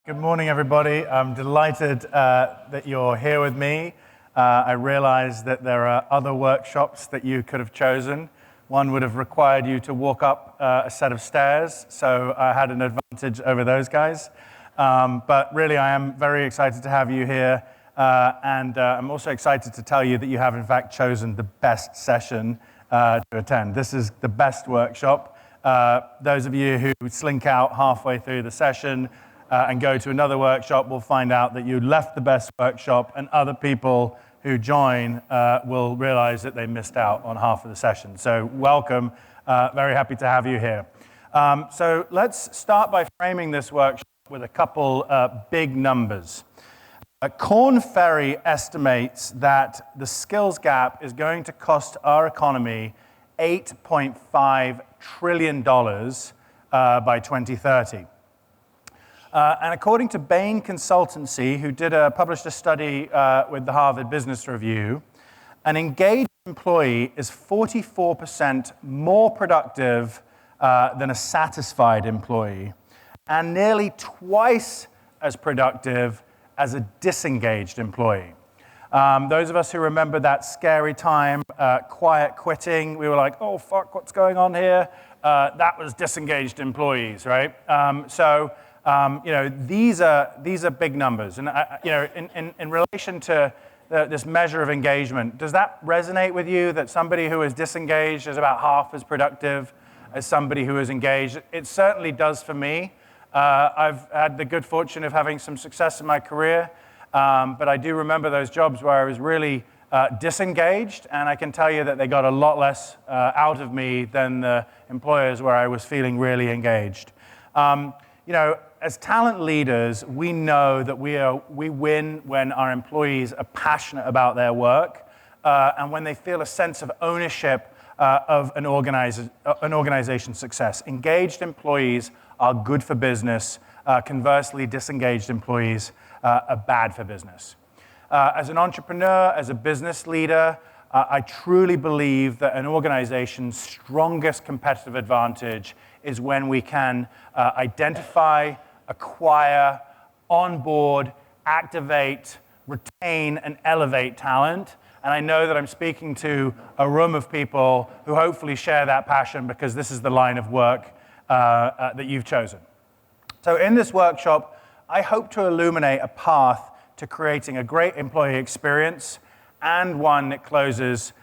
Good morning, everybody. I'm delighted that you're here with me. I realize that there are other workshops that you could have chosen. One would have required you to walk up a set of stairs, so I had an advantage over those guys. But really, I am very excited to have you here, and I'm also excited to tell you that you have, in fact, chosen the best session to attend. This is the best workshop. Those of you who slink out halfway through the session and go to another workshop will find out that you left the best workshop, and other people who join will realize that they missed out on half of the session. So welcome, very happy to have you here. So let's start by framing this workshop with a couple big numbers. Korn Ferry estimates that the skills gap is going to cost our economy $8.5 trillion by 2030. And according to Bain Consultancy, who published a study with the Harvard Business Review, an engaged employee is 44% more productive than a satisfied employee, and nearly twice as productive as a disengaged employee. Those of us who remember that scary time, quiet quitting, we were like, oh, fuck, what's going on here? That was disengaged employees, right? These are big numbers, and in relation to this measure of engagement, does that resonate with you? That somebody who is disengaged is about half as productive as somebody who is engaged? It certainly does for me. I've had the good fortune of having some success in my career, but I do remember those jobs where I was really disengaged, and I can tell you that they got a lot less out of me than the employers where I was feeling really engaged. As talent leaders, we know that we win when our employees are passionate about their work and when they feel a sense of ownership of an organization's success. Engaged employees are good for business. Conversely, disengaged employees are bad for business. As an entrepreneur, as a business leader, I truly believe that an organization's strongest competitive advantage is when we can identify, acquire, onboard, activate, retain, and elevate talent. And I know that I'm speaking to a room of people who hopefully share that passion, because this is the line of work that you've chosen. So in this workshop, I hope to illuminate a path to creating a great employee experience and one that closes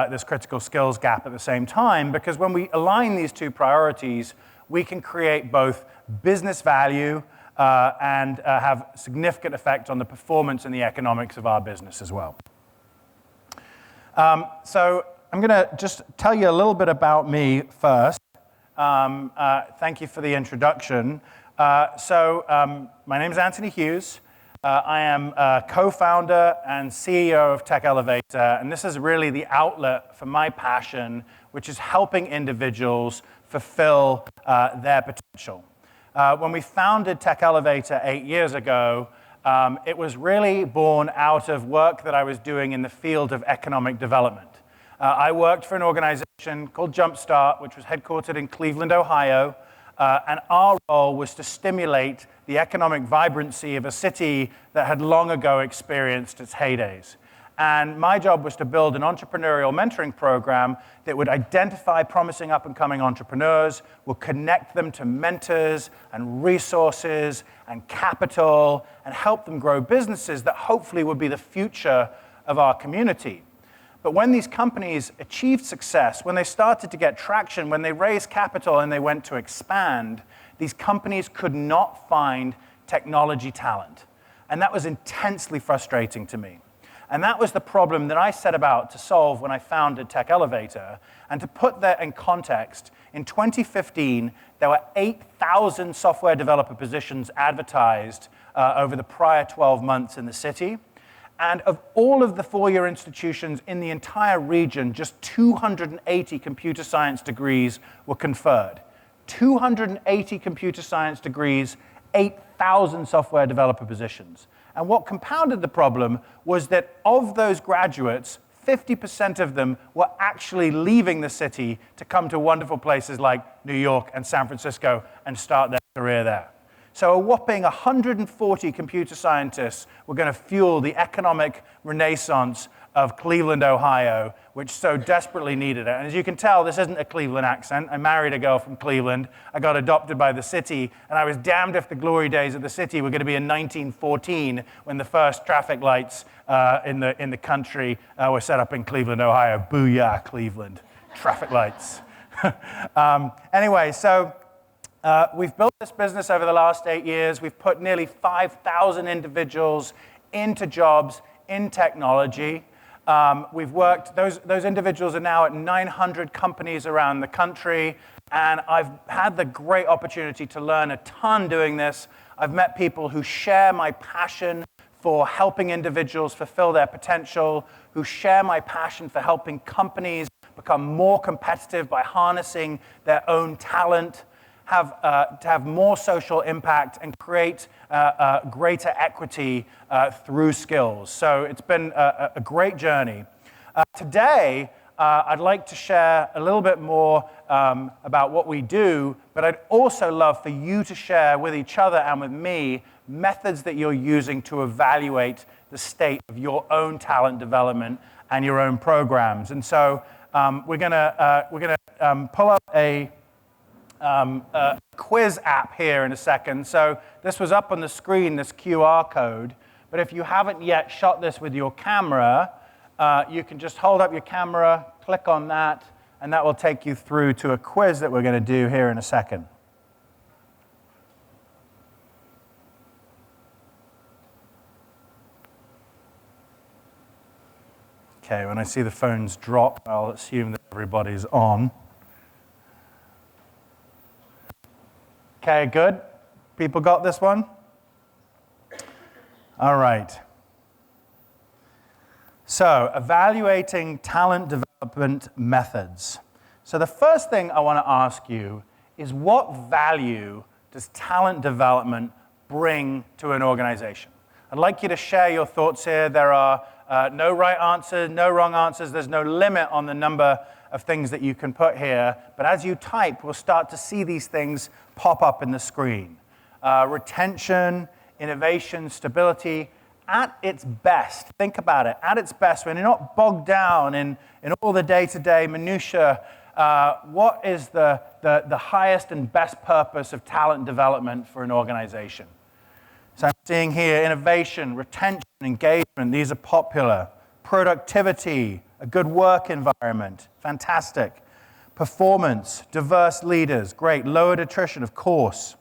this critical skills gap at the same time, because when we align these two priorities, we can create both business value and have significant effect on the performance and the economics of our business as well. So I'm going to just tell you a little bit about me first. Thank you for the introduction. My name is Anthony Hughes. I am a co-founder and CEO of Tech Elevator, and this is really the outlet for my passion, which is helping individuals fulfill their potential. When we founded Tech Elevator 8 years ago, it was really born out of work that I was doing in the field of economic development. I worked for an organization called Jumpstart, which was headquartered in Cleveland, Ohio, and our role was to stimulate the economic vibrancy of a city that had long ago experienced its heydays. And my job was to build an entrepreneurial mentoring program that would identify promising up-and-coming entrepreneurs, would connect them to mentors and resources and capital, and help them grow businesses that hopefully would be the future of our community. But when these companies achieved success, when they started to get traction, when they raised capital and they went to expand, these companies could not find technology talent. And that was intensely frustrating to me. And that was the problem that I set about to solve when I founded Tech Elevator. And to put that in context, in 2015, there were 8,000 software developer positions advertised over the prior 12 months in the city. And of all of the four-year institutions in the entire region, just 280 computer science degrees were conferred. 280 computer science degrees, 8,000 software developer positions. And what compounded the problem was that of those graduates, 50% of them were actually leaving the city to come to wonderful places like New York and San Francisco and start their career there. So a whopping 140 computer scientists were going to fuel the economic renaissance of Cleveland, Ohio, which so desperately needed it. And as you can tell, this isn't a Cleveland accent. I married a girl from Cleveland. I got adopted by the city, and I was damned if the glory days of the city were going to be in 1914 when the first traffic lights in the country were set up in Cleveland, Ohio. Booyah, Cleveland. Traffic lights. Anyway, so we've built this business over the last 8 years. We've put nearly 5,000 individuals into jobs in technology. We've worked, those individuals are now at 900 companies around the country, and I've had the great opportunity to learn a ton doing this. I've met people who share my passion for helping individuals fulfill their potential, who share my passion for helping companies become more competitive by harnessing their own talent, to have more social impact, and create greater equity through skills. So it's been a great journey. Today, I'd like to share a little bit more about what we do, but I'd also love for you to share with each other and with me methods that you're using to evaluate the state of your own talent development and your own programs. And so we're gonna pull up a quiz app here in a second. So this was up on the screen, this QR code. But if you haven't yet shot this with your camera, you can just hold up your camera, click on that, and that will take you through to a quiz that we're going to do here in a second. Okay, when I see the phones drop, I'll assume that everybody's on. Okay, good. People got this one? All right. So, evaluating talent development methods. So the first thing I want to ask you is, what value does talent development bring to an organization? I'd like you to share your thoughts here. There are no right answers, no wrong answers. There's no limit on the number of things that you can put here. But as you type, we'll start to see these things pop up in the screen. Retention, innovation, stability, at its best. Think about it. At its best, when you're not bogged down in all the day-to-day minutiae, what is the highest and best purpose of talent development for an organization? So I'm seeing here innovation, retention, engagement. These are popular. Productivity, a good work environment, fantastic. Performance, diverse leaders, great. Lowered attrition, of course.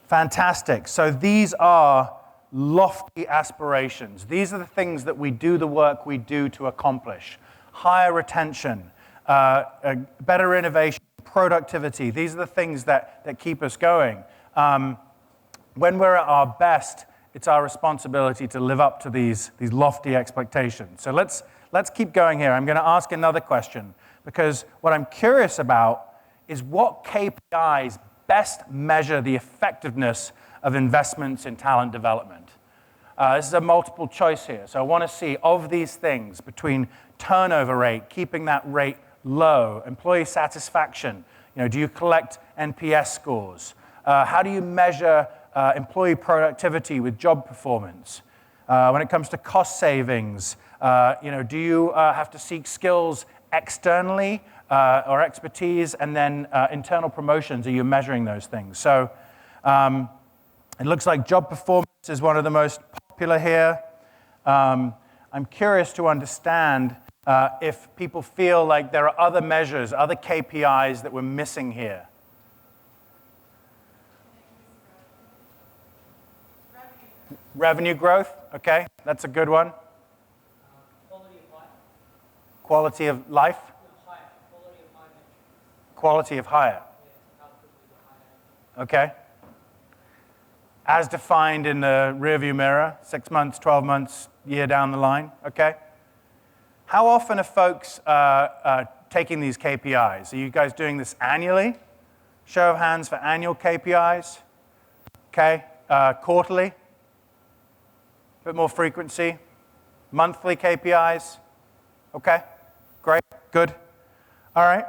Fantastic. So these are lofty aspirations. These are the things that we do the work we do to accomplish. Higher retention, better innovation, productivity. These are the things that keep us going. When we're at our best, it's our responsibility to live up to these lofty expectations. So let's keep going here. I'm going to ask another question, because what I'm curious about is what KPIs best measure the effectiveness of investments in talent development. This is a multiple choice here. So I want to see, of these things, between turnover rate, keeping that rate low, employee satisfaction, do you collect NPS scores? How do you measure employee productivity with job performance? When it comes to cost savings, do you have to seek skills externally or expertise, and then internal promotions? Are you measuring those things? So it looks like job performance is one of the most popular here. I'm curious to understand if people feel like there are other measures, other KPIs that we're missing here. Revenue growth, okay, that's a good one. Quality of life. Quality of hire. Okay. As defined in the rearview mirror, 6 months, 12 months, year down the line, okay? How often are folks taking these KPIs? Are you guys doing this annually? Show of hands for annual KPIs. Okay, quarterly? A bit more frequency. Monthly KPIs? Okay, great, good. All right.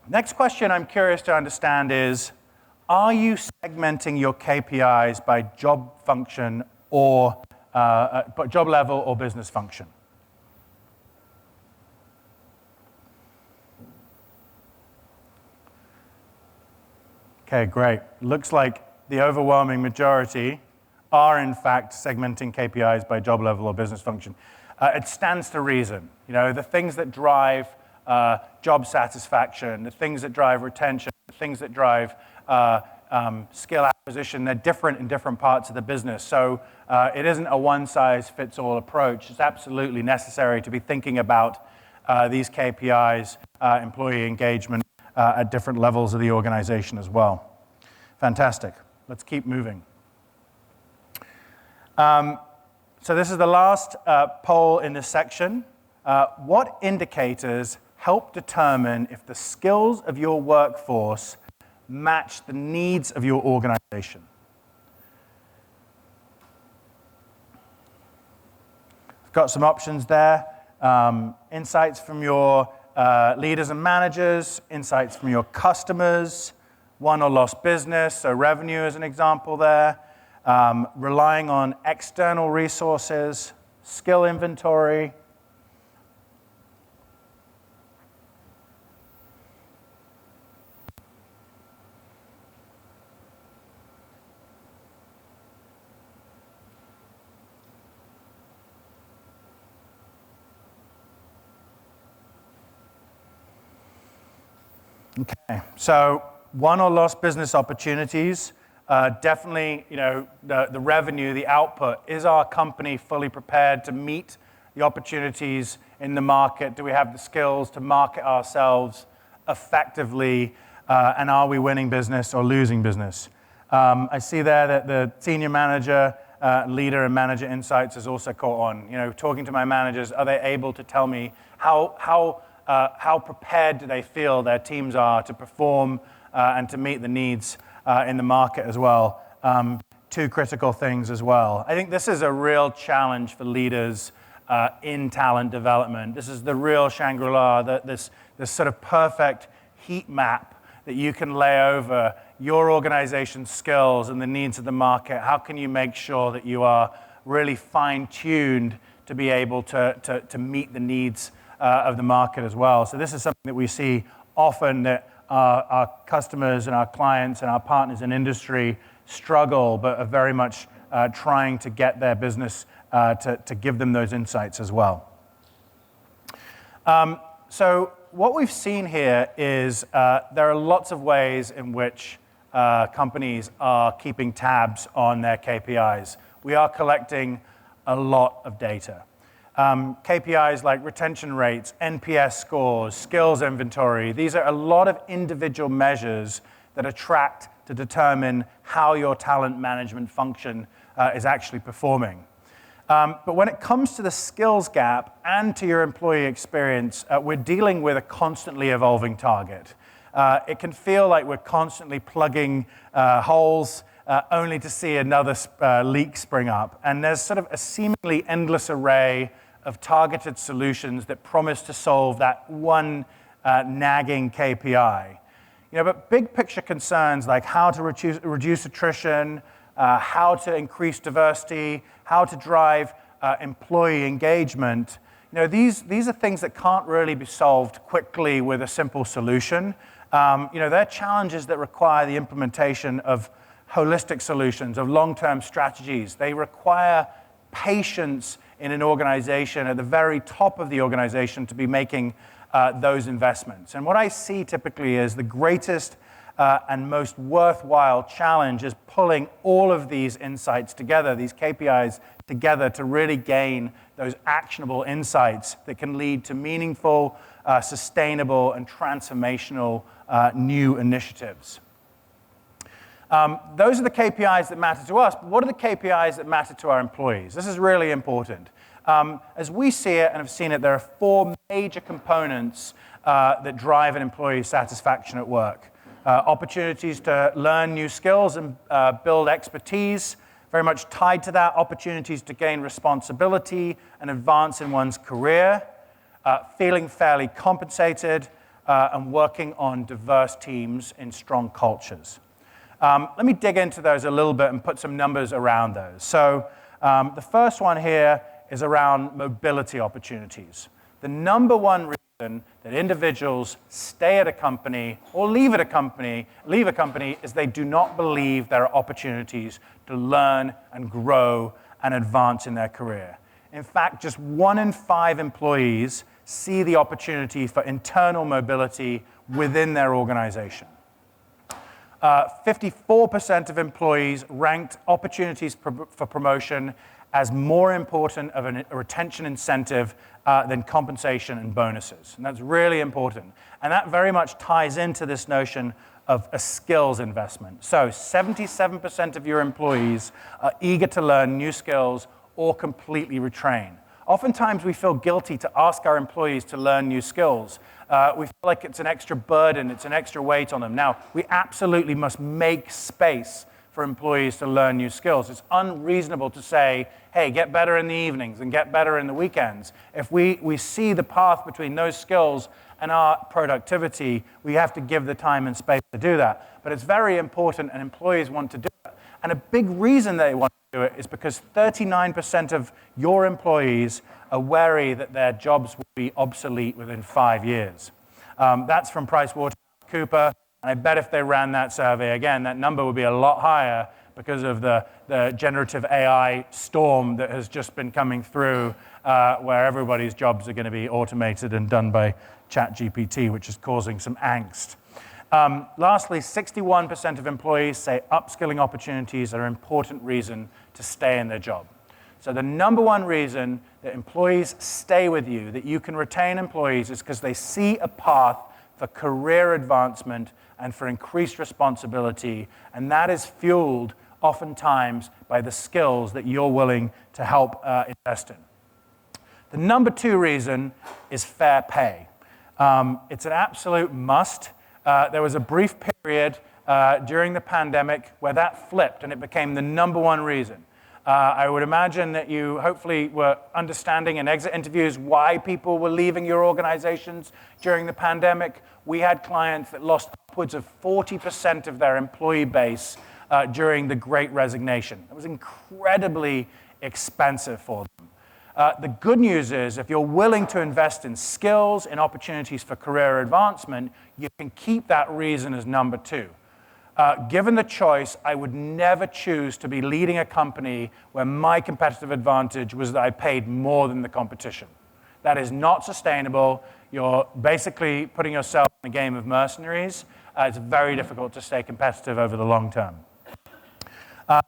Next question I'm curious to understand is, are you segmenting your KPIs by job function or job level or business function? Okay, great. Looks like the overwhelming majority are in fact segmenting KPIs by job level or business function. It stands to reason. You know, the things that drive job satisfaction, the things that drive retention, the things that drive skill acquisition, they're different in different parts of the business. So it isn't a one-size-fits-all approach. It's absolutely necessary to be thinking about these KPIs, employee engagement, at different levels of the organization as well. Fantastic. Let's keep moving. So this is the last poll in this section. What indicators help determine if the skills of your workforce match the needs of your organization? I've got some options there. Insights from your leaders and managers, insights from your customers, won or lost business, so revenue is an example there, relying on external resources, skill inventory. Okay, so won or lost business opportunities, definitely, you know, the revenue, the output. Is our company fully prepared to meet the opportunities in the market? Do we have the skills to market ourselves effectively? And are we winning business or losing business? I see there that the senior manager, leader and manager insights is also caught on. You know, talking to my managers, are they able to tell me how prepared do they feel their teams are to perform and to meet the needs in the market as well? Two critical things as well. I think this is a real challenge for leaders in talent development. This is the real Shangri-La, this sort of perfect heat map that you can lay over your organization's skills and the needs of the market. How can you make sure that you are really fine-tuned to be able to meet the needs of the market as well? So this is something that we see often, that our customers and our clients and our partners in industry struggle, but are very much trying to get their business to give them those insights as well. So what we've seen here is there are lots of ways in which companies are keeping tabs on their KPIs. We are collecting a lot of data. KPIs like retention rates, NPS scores, skills inventory, these are a lot of individual measures that are tracked to determine how your talent management function is actually performing. But when it comes to the skills gap and to your employee experience, we're dealing with a constantly evolving target. It can feel like we're constantly plugging holes only to see another leak spring up. And there's sort of a seemingly endless array of targeted solutions that promise to solve that one nagging KPI. You know, but big picture concerns like how to reduce attrition, how to increase diversity, how to drive employee engagement, you know, these are things that can't really be solved quickly with a simple solution. You know, they're challenges that require the implementation of holistic solutions, of long-term strategies. They require patience in an organization at the very top of the organization to be making those investments. And what I see typically is the greatest and most worthwhile challenge is pulling all of these insights together, these KPIs together, to really gain those actionable insights that can lead to meaningful, sustainable, and transformational new initiatives. Those are the KPIs that matter to us, but what are the KPIs that matter to our employees? This is really important. As we see it and have seen it, there are four major components that drive an employee's satisfaction at work. Opportunities to learn new skills and build expertise, very much tied to that. Opportunities to gain responsibility and advance in one's career. Feeling fairly compensated. and working on diverse teams in strong cultures. Let me dig into those a little bit and put some numbers around those. So the first one here is around mobility opportunities. The number one reason that individuals stay at a company or leave a company is they do not believe there are opportunities to learn and grow and advance in their career. In fact, just 1 in 5 employees see the opportunity for internal mobility within their organization. 54% of employees ranked opportunities for promotion as more important of a retention incentive than compensation and bonuses. And that's really important. And that very much ties into this notion of a skills investment. So 77% of your employees are eager to learn new skills or completely retrain. Oftentimes we feel guilty to ask our employees to learn new skills. We feel like it's an extra burden, it's an extra weight on them. Now, we absolutely must make space for employees to learn new skills. It's unreasonable to say, hey, get better in the evenings and get better in the weekends. If we see the path between those skills and our productivity, we have to give the time and space to do that. But it's very important, and employees want to do it. And a big reason they want to do it is because 39% of your employees are wary that their jobs will be obsolete within 5 years. That's from PricewaterhouseCoopers, and I bet if they ran that survey again, that number would be a lot higher because of the generative AI storm that has just been coming through, where everybody's jobs are going to be automated and done by ChatGPT, which is causing some angst. Lastly, 61% of employees say upskilling opportunities are an important reason to stay in their job. So the number one reason that employees stay with you, that you can retain employees, is because they see a path for career advancement and for increased responsibility, and that is fueled oftentimes by the skills that you're willing to help invest in. The number two reason is fair pay. It's an absolute must. There was a brief period during the pandemic where that flipped and it became the number one reason. I would imagine that you hopefully were understanding in exit interviews why people were leaving your organizations during the pandemic. We had clients that lost upwards of 40% of their employee base during the Great Resignation. It was incredibly expensive for them. The good news is if you're willing to invest in skills and opportunities for career advancement, you can keep that reason as number two. Given the choice, I would never choose to be leading a company where my competitive advantage was that I paid more than the competition. That is not sustainable. You're basically putting yourself in a game of mercenaries. It's very difficult to stay competitive over the long term.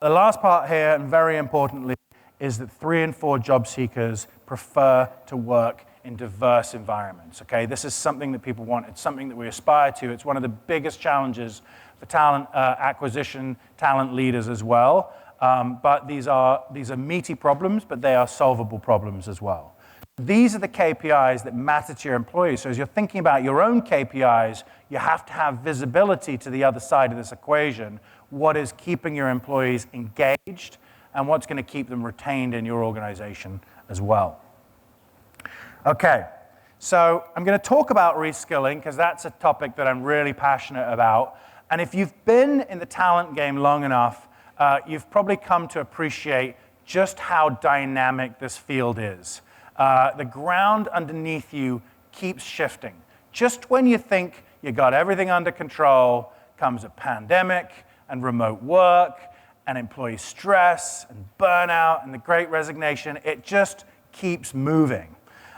The last part here, and very importantly, is that 3 in 4 job seekers prefer to work in diverse environments, okay? This is something that people want. It's something that we aspire to. It's one of the biggest challenges for talent acquisition, talent leaders as well. But these are meaty problems, but they are solvable problems as well. These are the KPIs that matter to your employees. So as you're thinking about your own KPIs, you have to have visibility to the other side of this equation. What is keeping your employees engaged and what's going to keep them retained in your organization as well. Okay, so I'm going to talk about reskilling because that's a topic that I'm really passionate about. And if you've been in the talent game long enough, you've probably come to appreciate just how dynamic this field is. The ground underneath you keeps shifting. Just when you think you got everything under control, comes a pandemic and remote work and employee stress and burnout and the Great Resignation. It just keeps moving.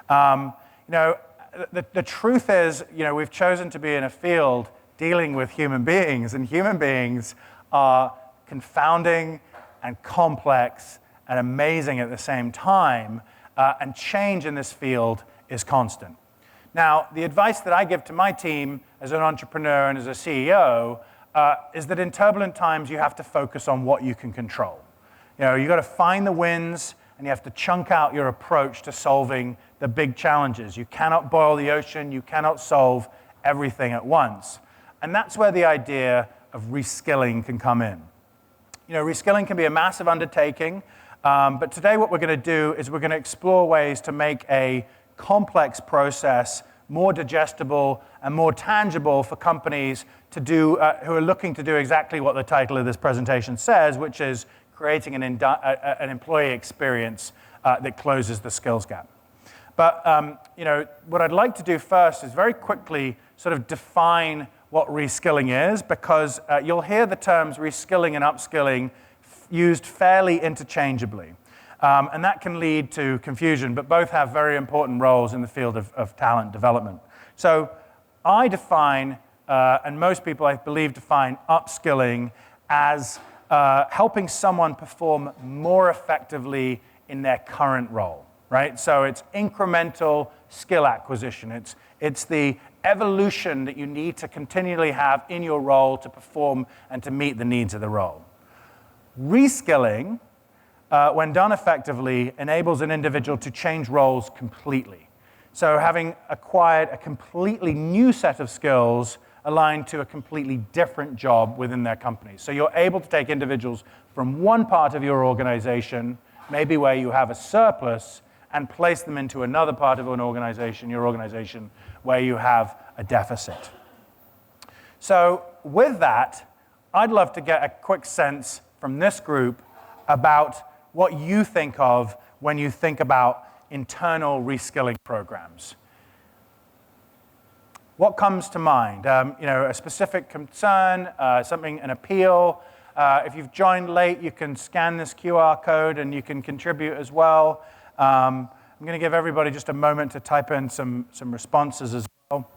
The truth is, we've chosen to be in a field dealing with human beings, and human beings are confounding and complex and amazing at the same time, and change in this field is constant. Now, the advice that I give to my team as an entrepreneur and as a CEO is that in turbulent times, you have to focus on what you can control. You've got to find the wins, and you have to chunk out your approach to solving the big challenges. You cannot boil the ocean. You cannot solve everything at once. And that's where the idea of reskilling can come in. Reskilling can be a massive undertaking, but today what we're going to do is we're going to explore ways to make a complex process more digestible, and more tangible for companies to do, who are looking to do exactly what the title of this presentation says, which is creating an employee experience that closes the skills gap. But what I'd like to do first is very quickly sort of define what reskilling is, because you'll hear the terms reskilling and upskilling used fairly interchangeably. And that can lead to confusion, but both have very important roles in the field of talent development. So I define, and most people I believe define, upskilling as helping someone perform more effectively in their current role, right? So it's incremental skill acquisition. It's the evolution that you need to continually have in your role to perform and to meet the needs of the role. Reskilling, when done effectively, enables an individual to change roles completely. So having acquired a completely new set of skills aligned to a completely different job within their company. So you're able to take individuals from one part of your organization, maybe where you have a surplus, and place them into another part of an organization, your organization, where you have a deficit. So with that, I'd love to get a quick sense from this group about what you think of when you think about internal reskilling programs. What comes to mind? A specific concern, an appeal. If you've joined late, you can scan this QR code and you can contribute as well. I'm going to give everybody just a moment to type in some responses as well.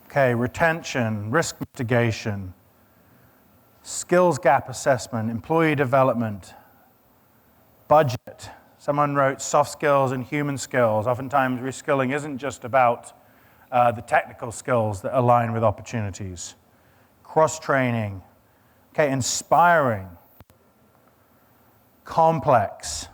Okay, retention, risk mitigation, skills gap assessment, employee development, budget. Someone wrote soft skills and human skills. Oftentimes, reskilling isn't just about the technical skills that align with opportunities. Cross-training. Okay, inspiring. Complex.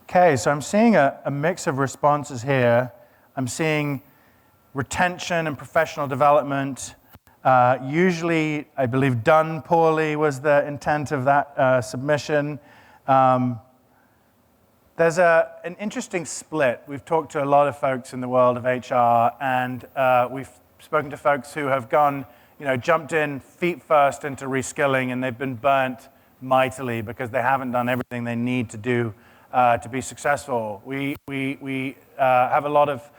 Okay, so I'm seeing a mix of responses here. I'm seeing retention and professional development. Usually, I believe done poorly was the intent of that submission. There's an interesting split. We've talked to a lot of folks in the world of HR, and we've spoken to folks who have jumped in feet first into reskilling, and they've been burnt mightily because they haven't done everything they need to do to be successful. We have a lot of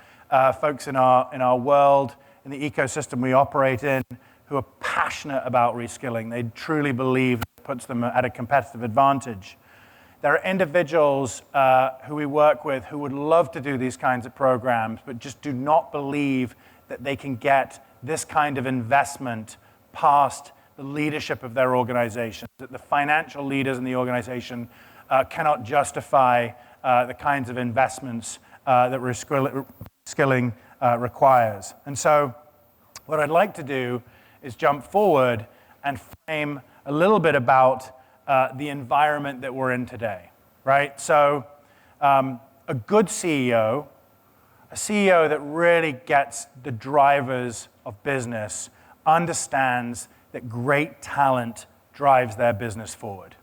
folks in our world, in the ecosystem we operate in, who are passionate about reskilling. They truly believe it puts them at a competitive advantage. There are individuals who we work with who would love to do these kinds of programs, but just do not believe that they can get this kind of investment past the leadership of their organization, that the financial leaders in the organization cannot justify the kinds of investments that reskilling requires. And so what I'd like to do is jump forward and frame a little bit about the environment that we're in today, right? So a good CEO, a CEO that really gets the drivers of business, understands that great talent drives their business forward.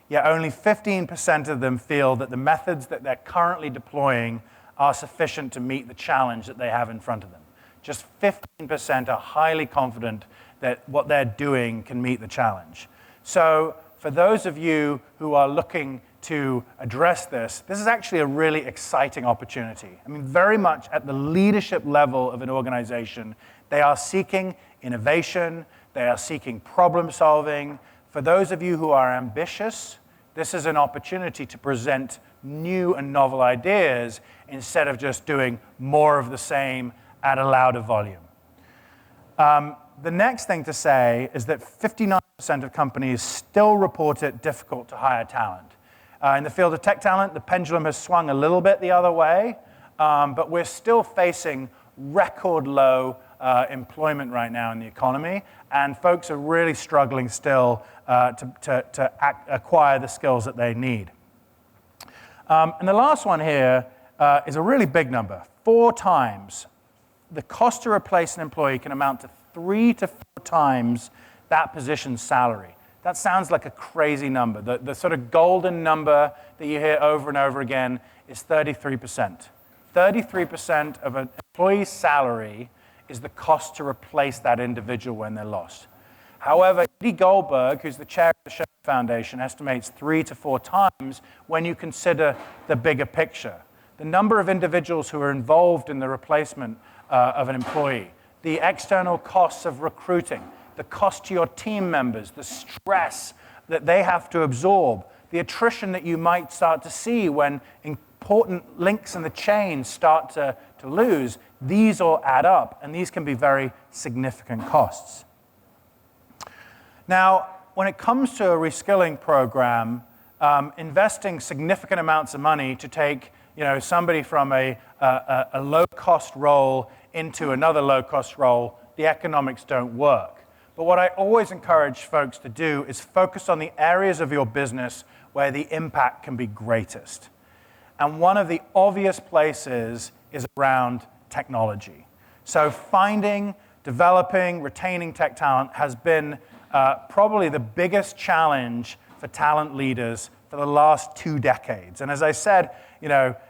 Yet only 15% of them feel that the methods that they're currently deploying are sufficient to meet the challenge that they have in front of them. Just 15% are highly confident that what they're doing can meet the challenge. So for those of you who are looking to address this, this is actually a really exciting opportunity. I mean, very much at the leadership level of an organization, they are seeking innovation, they are seeking problem solving. For those of you who are ambitious, this is an opportunity to present new and novel ideas instead of just doing more of the same at a louder volume. The next thing to say is that 59% of companies still report it difficult to hire talent. In the field of tech talent, the pendulum has swung a little bit the other way, but we're still facing record low employment right now in the economy, and folks are really struggling still to acquire the skills that they need. And the last one here is a really big number. 4 times. The cost to replace an employee can amount to 3 to 4 times that position's salary. That sounds like a crazy number. The sort of golden number that you hear over and over again is 33%. 33% of an employee's salary is the cost to replace that individual when they're lost. However, Eddie Goldberg, who's the chair of the Sherman Foundation, estimates 3 to 4 times when you consider the bigger picture. The number of individuals who are involved in the replacement of an employee, the external costs of recruiting, the cost to your team members, the stress that they have to absorb, the attrition that you might start to see when important links in the chain start to lose, these all add up, and these can be very significant costs. Now, when it comes to a reskilling program, investing significant amounts of money to take somebody from a low-cost role into another low-cost role, the economics don't work. But what I always encourage folks to do is focus on the areas of your business where the impact can be greatest. And one of the obvious places is around technology. So finding, developing, retaining tech talent has been probably the biggest challenge for talent leaders for the last 2 decades. And as I said,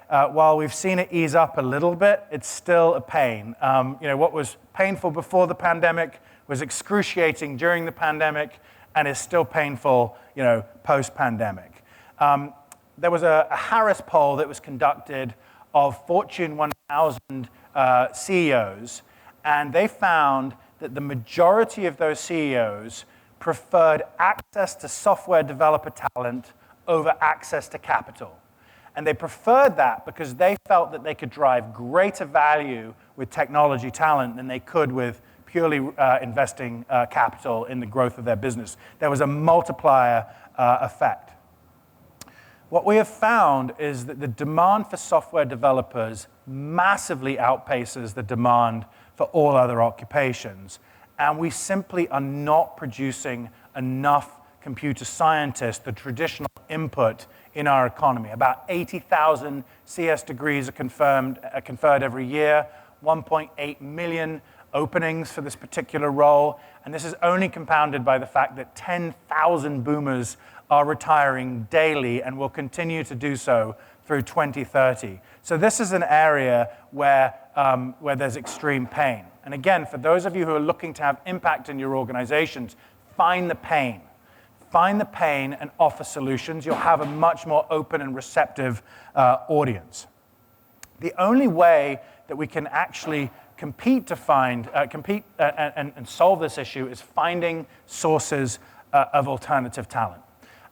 while we've seen it ease up a little bit, it's still a pain. What was painful before the pandemic was excruciating during the pandemic and is still painful, post-pandemic. There was a Harris poll that was conducted of Fortune 1000 CEOs, and they found that the majority of those CEOs preferred access to software developer talent over access to capital. And they preferred that because they felt that they could drive greater value with technology talent than they could with purely investing capital in the growth of their business. There was a multiplier effect. What we have found is that the demand for software developers massively outpaces the demand for all other occupations. And we simply are not producing enough computer scientists, the traditional input in our economy. About 80,000 CS degrees are conferred every year, 1.8 million openings for this particular role, and this is only compounded by the fact that 10,000 boomers are retiring daily and will continue to do so through 2030. So this is an area where there's extreme pain. And again, for those of you who are looking to have impact in your organizations, find the pain. Find the pain and offer solutions. You'll have a much more open and receptive audience. The only way that we can actually compete and solve this issue is finding sources of alternative talent.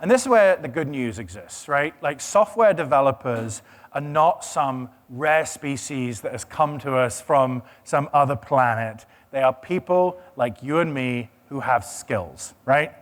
And this is where the good news exists, right? Like, software developers are not some rare species that has come to us from some other planet. They are people like you and me who have skills, right?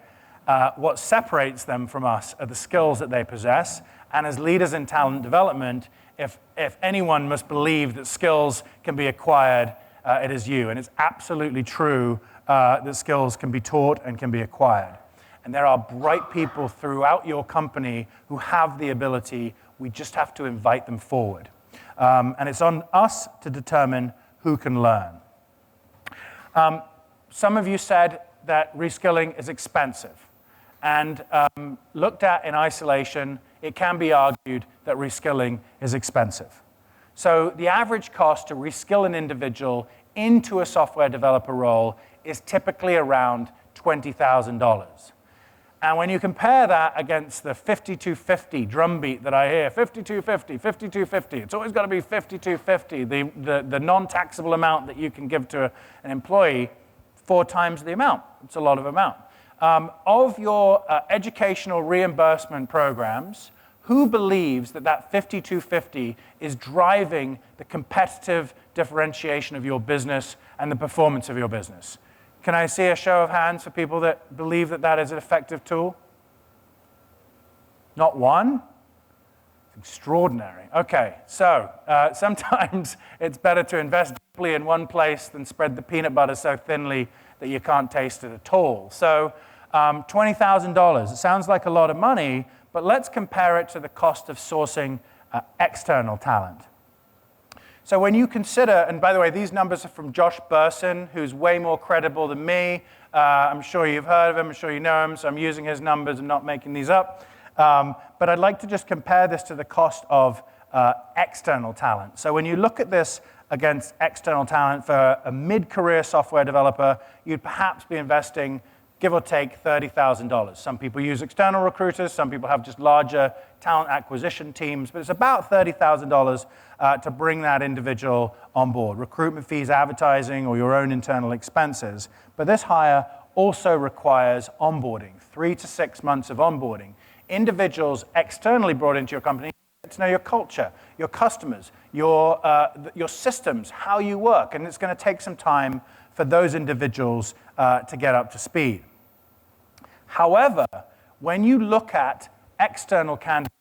What separates them from us are the skills that they possess. And as leaders in talent development, if anyone must believe that skills can be acquired, it is you. And it's absolutely true that skills can be taught and can be acquired. And there are bright people throughout your company who have the ability. We just have to invite them forward. And it's on us to determine who can learn. Some of you said that reskilling is expensive. And looked at in isolation, it can be argued that reskilling is expensive. So the average cost to reskill an individual into a software developer role is typically around $20,000. And when you compare that against the 5250 drumbeat that I hear, 5250, 5250, it's always got to be 5250, the non-taxable amount that you can give to an employee, 4 times the amount. It's a lot of amount. Of your educational reimbursement programs, who believes that that 5250 is driving the competitive differentiation of your business and the performance of your business? Can I see a show of hands for people that believe that that is an effective tool? Not one? Extraordinary. Okay, so sometimes it's better to invest deeply in one place than spread the peanut butter so thinly that you can't taste it at all. So $20,000, it sounds like a lot of money, but let's compare it to the cost of sourcing external talent. So when you consider, and by the way, these numbers are from Josh Burson, who's way more credible than me. I'm sure you've heard of him, I'm sure you know him, so I'm using his numbers and not making these up. But I'd like to just compare this to the cost of external talent. So when you look at this against external talent for a mid-career software developer, you'd perhaps be investing, give or take, $30,000. Some people use external recruiters, some people have just larger talent acquisition teams, but it's about $30,000 to bring that individual on board. Recruitment fees, advertising, or your own internal expenses. But this hire also requires onboarding, 3 to 6 months of onboarding. Individuals externally brought into your company get to know your culture, your customers, your systems, how you work, and it's going to take some time for those individuals to get up to speed. However, when you look at external candidates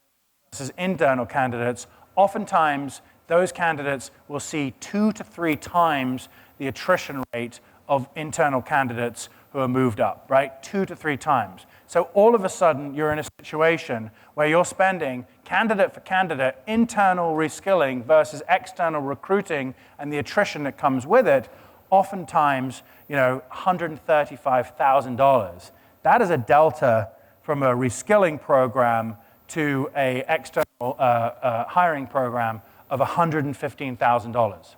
versus internal candidates, oftentimes those candidates will see 2 to 3 times the attrition rate of internal candidates who are moved up, right? 2 to 3 times. So all of a sudden, you're in a situation where you're spending candidate for candidate internal reskilling versus external recruiting and the attrition that comes with it, oftentimes, $135,000. That is a delta from a reskilling program to an external hiring program of $115,000.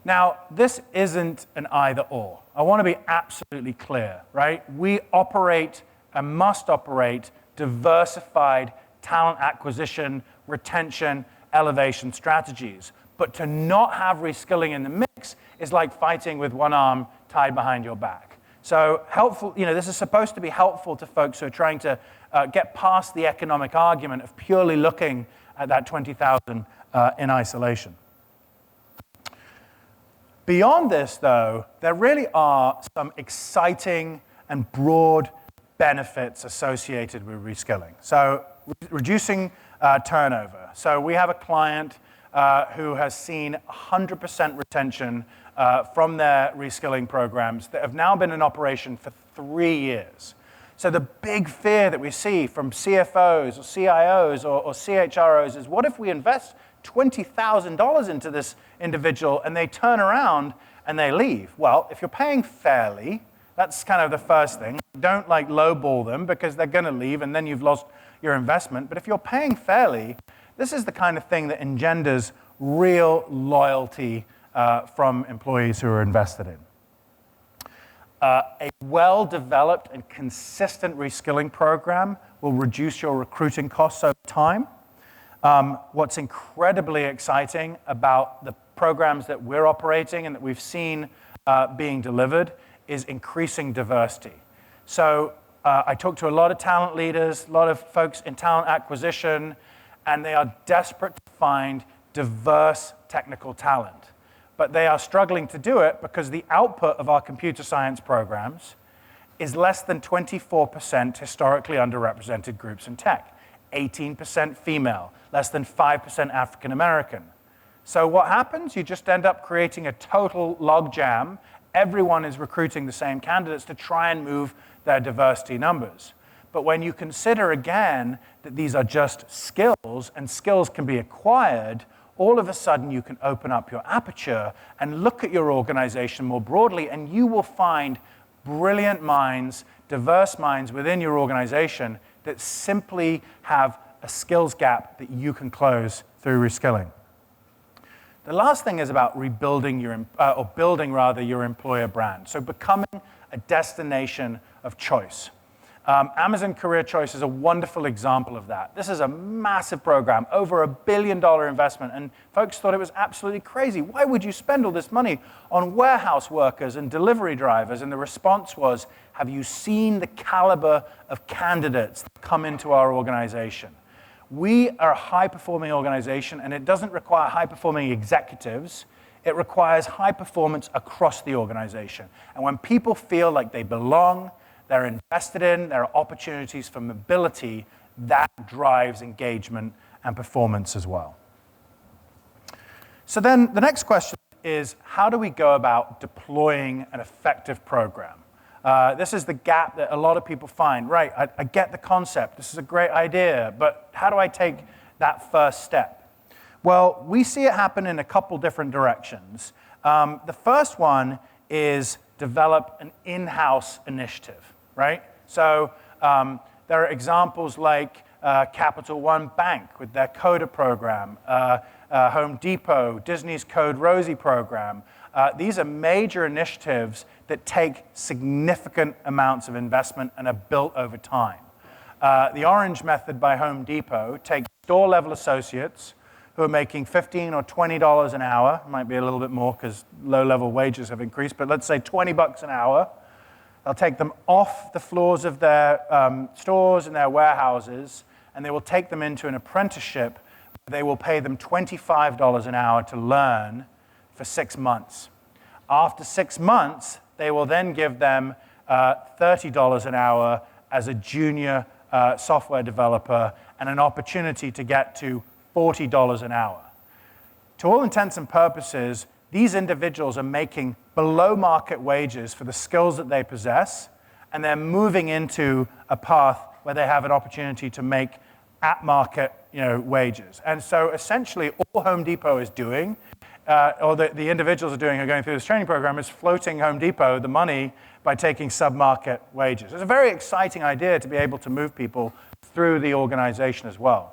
Now, this isn't an either-or. I want to be absolutely clear, right? We operate and must operate diversified talent acquisition, retention, elevation strategies. But to not have reskilling in the mix is like fighting with one arm tied behind your back. So helpful, this is supposed to be helpful to folks who are trying to get past the economic argument of purely looking at that 20,000 in isolation. Beyond this, though, there really are some exciting and broad benefits associated with reskilling. So reducing turnover. So we have a client who has seen 100% retention from their reskilling programs that have now been in operation for 3 years. So the big fear that we see from CFOs or CIOs or CHROs is, what if we invest $20,000 into this individual and they turn around and they leave? Well, if you're paying fairly, that's kind of the first thing. Don't lowball them because they're going to leave and then you've lost your investment. But if you're paying fairly, this is the kind of thing that engenders real loyalty from employees who are invested in. A well-developed and consistent reskilling program will reduce your recruiting costs over time. What's incredibly exciting about the programs that we're operating and that we've seen being delivered is increasing diversity. So I talk to a lot of talent leaders, a lot of folks in talent acquisition, and they are desperate to find diverse technical talent. But they are struggling to do it because the output of our computer science programs is less than 24% historically underrepresented groups in tech, 18% female, less than 5% African American. So what happens? You just end up creating a total logjam. Everyone is recruiting the same candidates to try and move their diversity numbers. But when you consider again that these are just skills and skills can be acquired, all of a sudden you can open up your aperture and look at your organization more broadly, and you will find brilliant minds, diverse minds within your organization that simply have a skills gap that you can close through reskilling. The last thing is about rebuilding building your employer brand. So becoming a destination of choice. Amazon Career Choice is a wonderful example of that. This is a massive program, over $1 billion investment, and folks thought it was absolutely crazy. Why would you spend all this money on warehouse workers and delivery drivers? And the response was, have you seen the caliber of candidates that come into our organization? We are a high-performing organization, and it doesn't require high-performing executives. It requires high performance across the organization. And when people feel like they belong, they're invested in, there are opportunities for mobility, that drives engagement and performance as well. So then the next question is, how do we go about deploying an effective program? This is the gap that a lot of people find. Right, I get the concept. This is a great idea, but how do I take that first step? Well, we see it happen in a couple different directions. The first one is develop an in-house initiative, right? So there are examples like Capital One Bank with their CODA program, Home Depot, Disney's Code Rosie program. These are major initiatives that take significant amounts of investment and are built over time. The Orange Method by Home Depot takes store-level associates who are making $15 or $20 an hour. It might be a little bit more because low-level wages have increased, but let's say $20 an hour. They'll take them off the floors of their stores and their warehouses, and they will take them into an apprenticeship. They will pay them $25 an hour to learn for 6 months. After 6 months, they will then give them $30 an hour as a junior software developer and an opportunity to get to $40 an hour. To all intents and purposes, these individuals are making below market wages for the skills that they possess, and they're moving into a path where they have an opportunity to make at market wages. And so essentially all Home Depot is doing, or the individuals are doing who are going through this training program, is floating Home Depot the money by taking sub-market wages. It's a very exciting idea to be able to move people through the organization as well.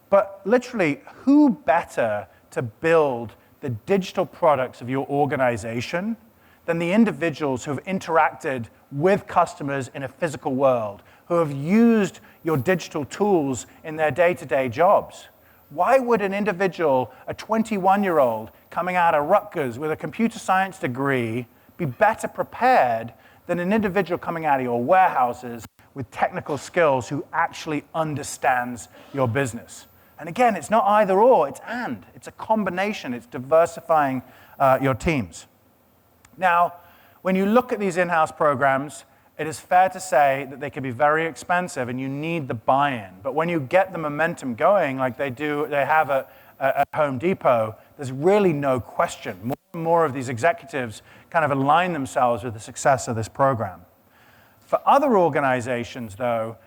But literally, who better to build the digital products of your organization than the individuals who have interacted with customers in a physical world, who have used your digital tools in their day-to-day jobs? Why would an individual, a 21-year-old coming out of Rutgers with a computer science degree, be better prepared than an individual coming out of your warehouses with technical skills who actually understands your business? And again, it's not either or, it's and. It's a combination. It's diversifying your teams. Now, when you look at these in-house programs, it is fair to say that they can be very expensive and you need the buy-in. But when you get the momentum going like they have at Home Depot, there's really no question. More and more of these executives kind of align themselves with the success of this program. For other organizations, though,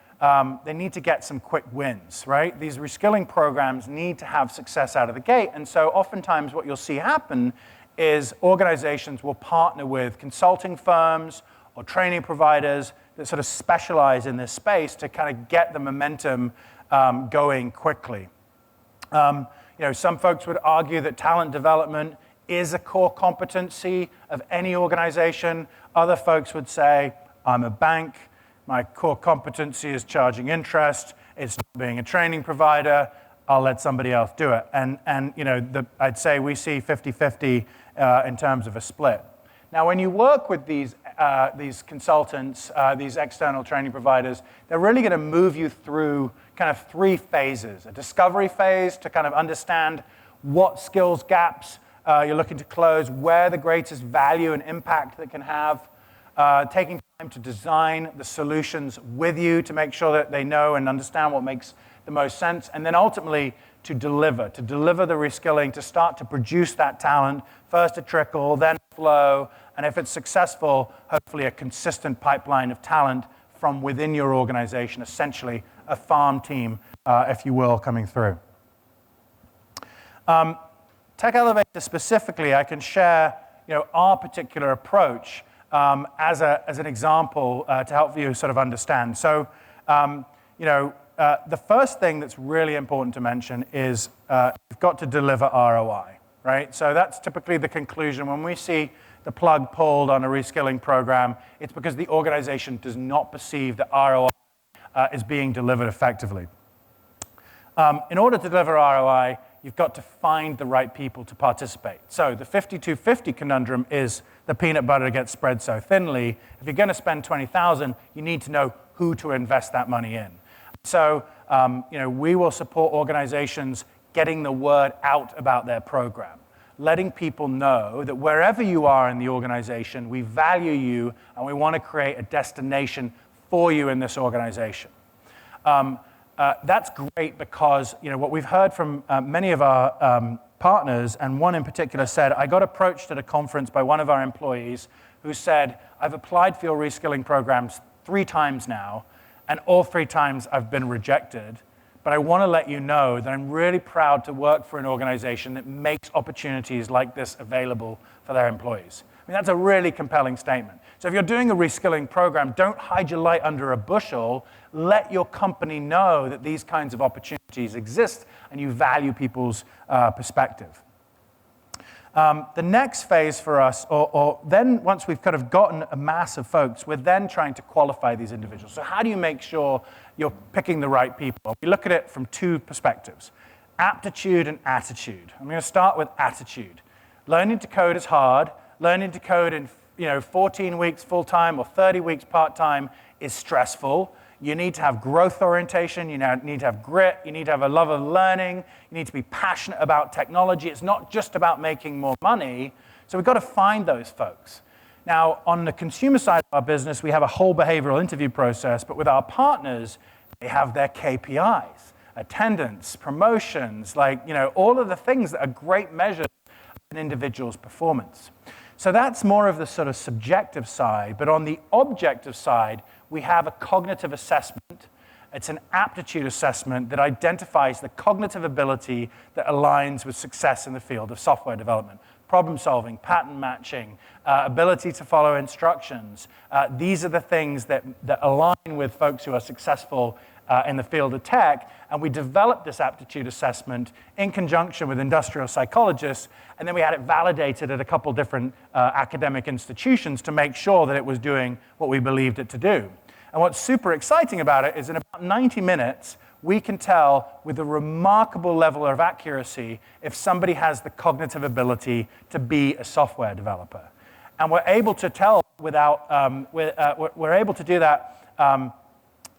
they need to get some quick wins, right? These reskilling programs need to have success out of the gate. And so oftentimes what you'll see happen is organizations will partner with consulting firms or training providers that sort of specialize in this space to kind of get the momentum going quickly. Some folks would argue that talent development is a core competency of any organization. Other folks would say, I'm a bank. My core competency is charging interest. It's not being a training provider. I'll let somebody else do it. And I'd say we see 50-50 in terms of a split. Now, when you work with these consultants, these external training providers, they're really going to move you through kind of 3 phases. A discovery phase to kind of understand what skills gaps you're looking to close, where the greatest value and impact that can have, taking time to design the solutions with you to make sure that they know and understand what makes the most sense, and then ultimately to deliver the reskilling, to start to produce that talent, first a trickle, then flow, and if it's successful, hopefully a consistent pipeline of talent from within your organization, essentially a farm team, if you will, coming through. Tech Elevator specifically, I can share our particular approach as an example to help you sort of understand. So, the first thing that's really important to mention is you've got to deliver ROI, right? So that's typically the conclusion. When we see the plug pulled on a reskilling program, it's because the organization does not perceive that ROI is being delivered effectively. In order to deliver ROI, you've got to find the right people to participate. So the 50-50 conundrum is the peanut butter gets spread so thinly. If you're going to spend $20,000, you need to know who to invest that money in. So we will support organizations getting the word out about their program, letting people know that wherever you are in the organization, we value you and we want to create a destination for you in this organization. That's great because what we've heard from many of our partners, and one in particular said, I got approached at a conference by one of our employees who said, I've applied for your reskilling programs 3 times now, and all 3 times I've been rejected. But I want to let you know that I'm really proud to work for an organization that makes opportunities like this available for their employees. I mean, that's a really compelling statement. So if you're doing a reskilling program, don't hide your light under a bushel. Let your company know that these kinds of opportunities exist and you value people's perspective. The next phase for us, or then once we've kind of gotten a mass of folks, we're then trying to qualify these individuals. So how do you make sure you're picking the right people? We look at it from 2 perspectives, aptitude and attitude. I'm going to start with attitude. Learning to code is hard. Learning to code in 14 weeks full-time or 30 weeks part-time is stressful. You need to have growth orientation, you need to have grit, you need to have a love of learning, you need to be passionate about technology. It's not just about making more money, so we've got to find those folks. Now, on the consumer side of our business, we have a whole behavioral interview process, but with our partners, they have their KPIs, attendance, promotions, all of the things that are great measures of an individual's performance. So that's more of the sort of subjective side, but on the objective side, we have a cognitive assessment. It's an aptitude assessment that identifies the cognitive ability that aligns with success in the field of software development. Problem solving, pattern matching, ability to follow instructions. These are the things that align with folks who are successful in the field of tech, and we developed this aptitude assessment in conjunction with industrial psychologists, and then we had it validated at a couple different academic institutions to make sure that it was doing what we believed it to do. And what's super exciting about it is in about 90 minutes, we can tell with a remarkable level of accuracy if somebody has the cognitive ability to be a software developer. And we're able to tell we're able to do that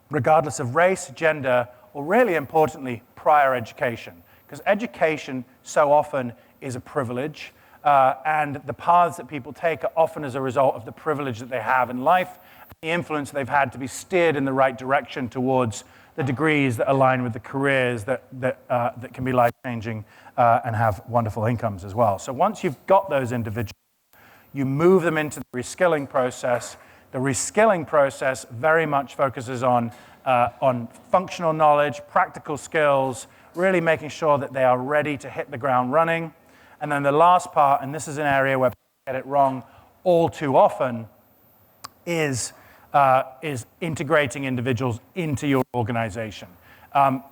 regardless of race, gender, or really importantly, prior education. Because education so often is a privilege, and the paths that people take are often as a result of the privilege that they have in life, and the influence they've had to be steered in the right direction towards the degrees that align with the careers that can be life-changing and have wonderful incomes as well. So once you've got those individuals, you move them into the reskilling process. The reskilling process very much focuses on functional knowledge, practical skills, really making sure that they are ready to hit the ground running. And then the last part, and this is an area where people get it wrong all too often, is integrating individuals into your organization.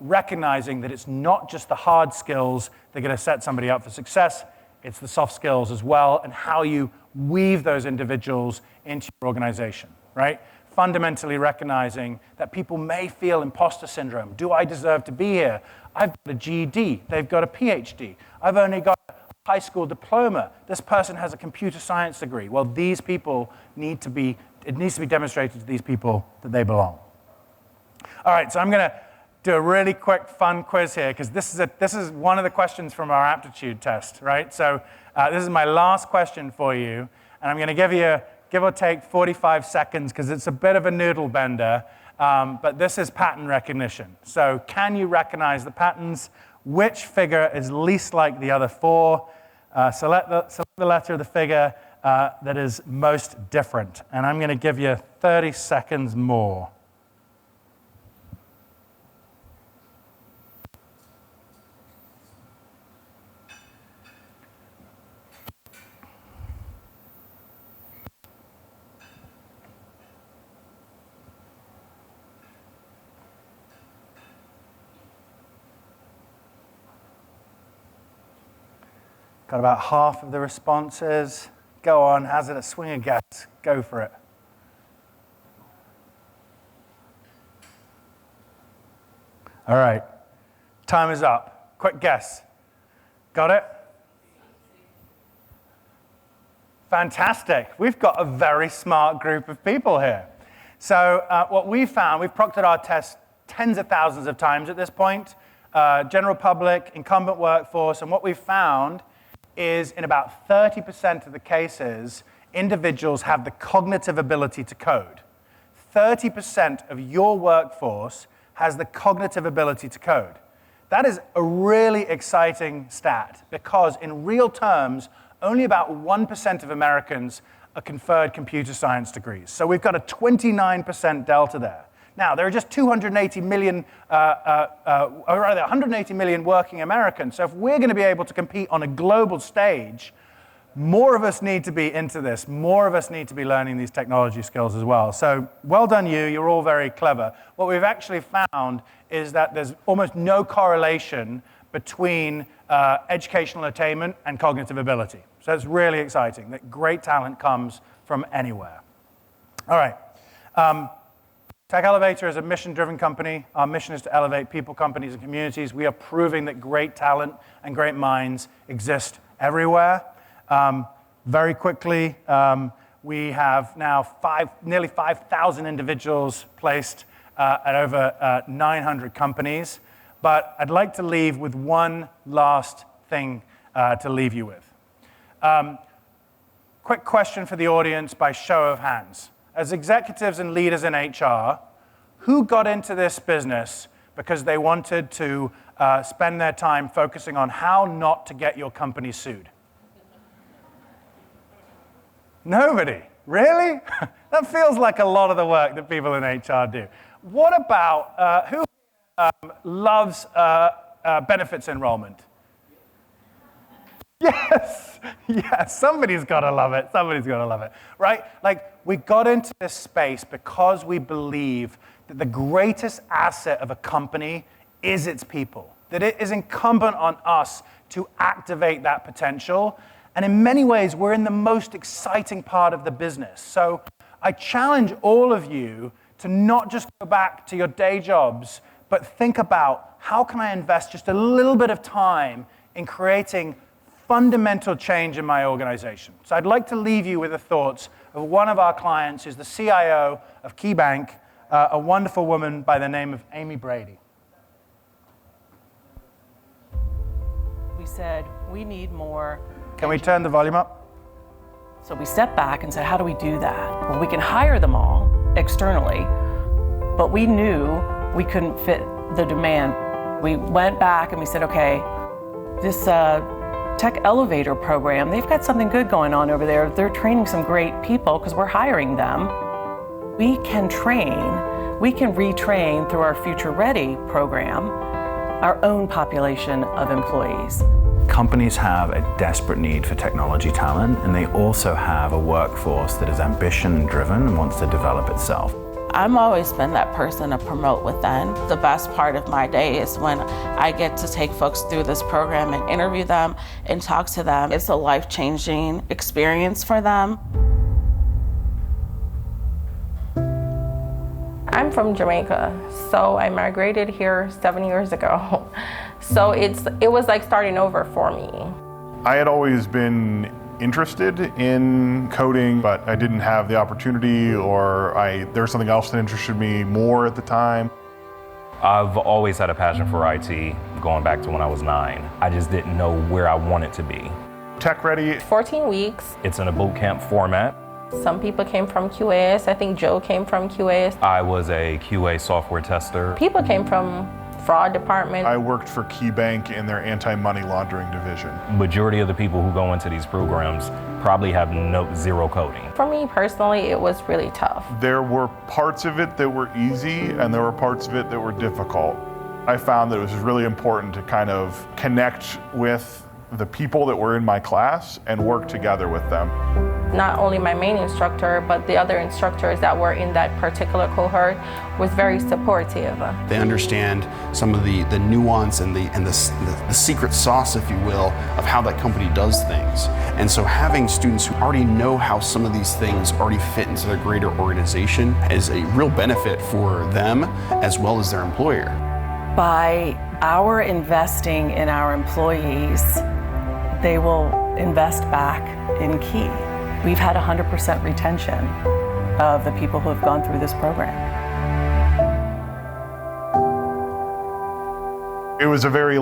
Recognizing that it's not just the hard skills that are going to set somebody up for success, it's the soft skills as well, and how you weave those individuals into your organization, right? Fundamentally recognizing that people may feel imposter syndrome. Do I deserve to be here? I've got a GED. They've got a PhD. I've only got a high school diploma. This person has a computer science degree. Well, these people it needs to be demonstrated to these people that they belong. All right, so I'm going to do a really quick, fun quiz here, because this is one of the questions from our aptitude test, right? So this is my last question for you, and I'm going to give you, give or take, 45 seconds, because it's a bit of a noodle bender, but this is pattern recognition. So can you recognize the patterns? Which figure is least like the other 4? Select the letter of the figure that is most different, and I'm going to give you 30 seconds more. Got about half of the responses. Go on, hazard a swing a guess. Go for it. All right, time is up. Quick guess. Got it? Fantastic. We've got a very smart group of people here. So what we found, we've proctored our tests tens of thousands of times at this point, general public, incumbent workforce, and what we've found is in about 30% of the cases, individuals have the cognitive ability to code. 30% of your workforce has the cognitive ability to code. That is a really exciting stat because in real terms, only about 1% of Americans are conferred computer science degrees. So we've got a 29% delta there. Now, there are just 180 million working Americans. So if we're going to be able to compete on a global stage, more of us need to be into this. More of us need to be learning these technology skills as well. So well done you. You're all very clever. What we've actually found is that there's almost no correlation between educational attainment and cognitive ability. So it's really exciting that great talent comes from anywhere. All right. Tech Elevator is a mission-driven company. Our mission is to elevate people, companies, and communities. We are proving that great talent and great minds exist everywhere. Very quickly, we have now nearly 5,000 individuals placed at over 900 companies. But I'd like to leave with one last thing to leave you with. Quick question for the audience by show of hands. As executives and leaders in HR, who got into this business because they wanted to spend their time focusing on how not to get your company sued? Nobody. Really? That feels like a lot of the work that people in HR do. What about who loves benefits enrollment? Yes, yes, somebody's got to love it. Somebody's got to love it, right? Like, we got into this space because we believe that the greatest asset of a company is its people, that it is incumbent on us to activate that potential. And in many ways, we're in the most exciting part of the business. So I challenge all of you to not just go back to your day jobs, but think about how can I invest just a little bit of time in creating fundamental change in my organization. So I'd like to leave you with the thoughts of one of our clients who's the CIO of KeyBank, a wonderful woman by the name of Amy Brady. We said, we need more. Can we turn the volume up? So we stepped back and said, how do we do that? Well, we can hire them all externally, but we knew we couldn't fit the demand. We went back and we said, okay, this Tech Elevator program, they've got something good going on over there. They're training some great people because we're hiring them. We can train, we can retrain through our Future Ready program, our own population of employees. Companies have a desperate need for technology talent, and they also have a workforce that is ambition-driven and wants to develop itself. I'm always been that person to promote within. The best part of my day is when I get to take folks through this program and interview them and talk to them. It's a life-changing experience for them. I'm from Jamaica, so I migrated here 7 years ago. So it was like starting over for me. I had always been interested in coding, but I didn't have the opportunity, or there was something else that interested me more at the time. I've always had a passion for IT, going back to when I was 9. I just didn't know where I wanted to be. Tech Ready. 14 weeks. It's in a boot camp format. Some people came from QAS. I think Joe came from QAS. I was a QA software tester. People came from fraud department. I worked for KeyBank in their anti-money laundering division. Majority of the people who go into these programs probably have zero coding. For me personally, it was really tough. There were parts of it that were easy, and there were parts of it that were difficult. I found that it was really important to kind of connect with the people that were in my class and work together with them. Not only my main instructor, but the other instructors that were in that particular cohort was very supportive. They understand some of the nuance and the secret sauce, if you will, of how that company does things. And so having students who already know how some of these things already fit into their greater organization is a real benefit for them as well as their employer. By Our investing in our employees, they will invest back in Key. We've had 100% retention of the people who have gone through this program. It was a very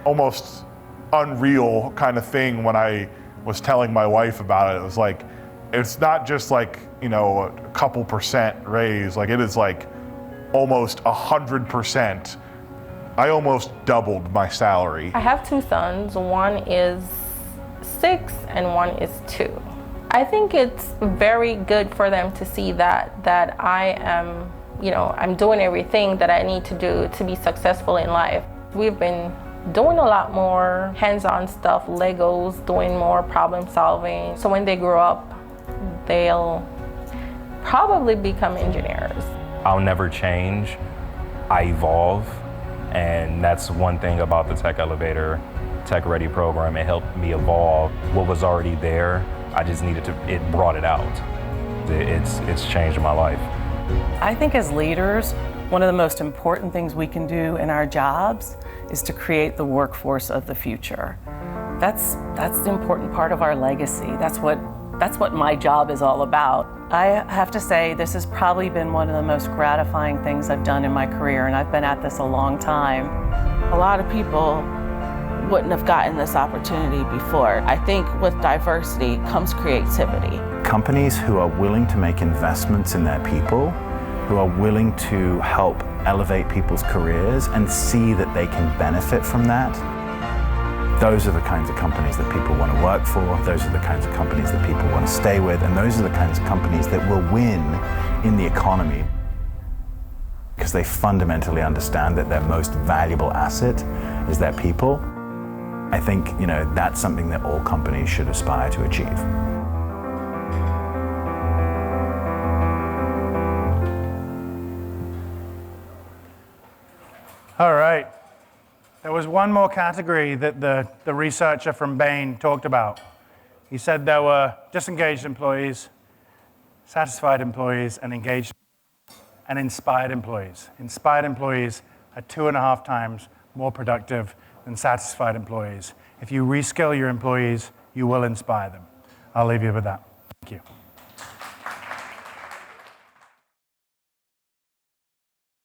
almost unreal kind of thing when I was telling my wife about it. It was like, it's not just a couple percent raise, it is almost 100%. I almost doubled my salary. I have two sons. One is 6 and one is 2. I think it's very good for them to see that I am, I'm doing everything that I need to do to be successful in life. We've been doing a lot more hands-on stuff, Legos, doing more problem solving. So when they grow up, they'll probably become engineers. I'll never change. I evolve. And that's one thing about the Tech Elevator, Tech Ready program. It helped me evolve. What was already there, I just needed to, it brought it out. It's changed my life. I think as leaders, one of the most important things we can do in our jobs is to create the workforce of the future. That's the important part of our legacy. That's what my job is all about. I have to say, this has probably been one of the most gratifying things I've done in my career, and I've been at this a long time. A lot of people wouldn't have gotten this opportunity before. I think with diversity comes creativity. Companies who are willing to make investments in their people, who are willing to help elevate people's careers and see that they can benefit from that, those are the kinds of companies that people want to work for, those are the kinds of companies that people want to stay with, and those are the kinds of companies that will win in the economy because they fundamentally understand that their most valuable asset is their people. I think, that's something that all companies should aspire to achieve. All right. There was one more category that the researcher from Bain talked about. He said there were disengaged employees, satisfied employees, and engaged and inspired employees. Inspired employees are 2.5 times more productive than satisfied employees. If you reskill your employees, you will inspire them. I'll leave you with that. Thank you.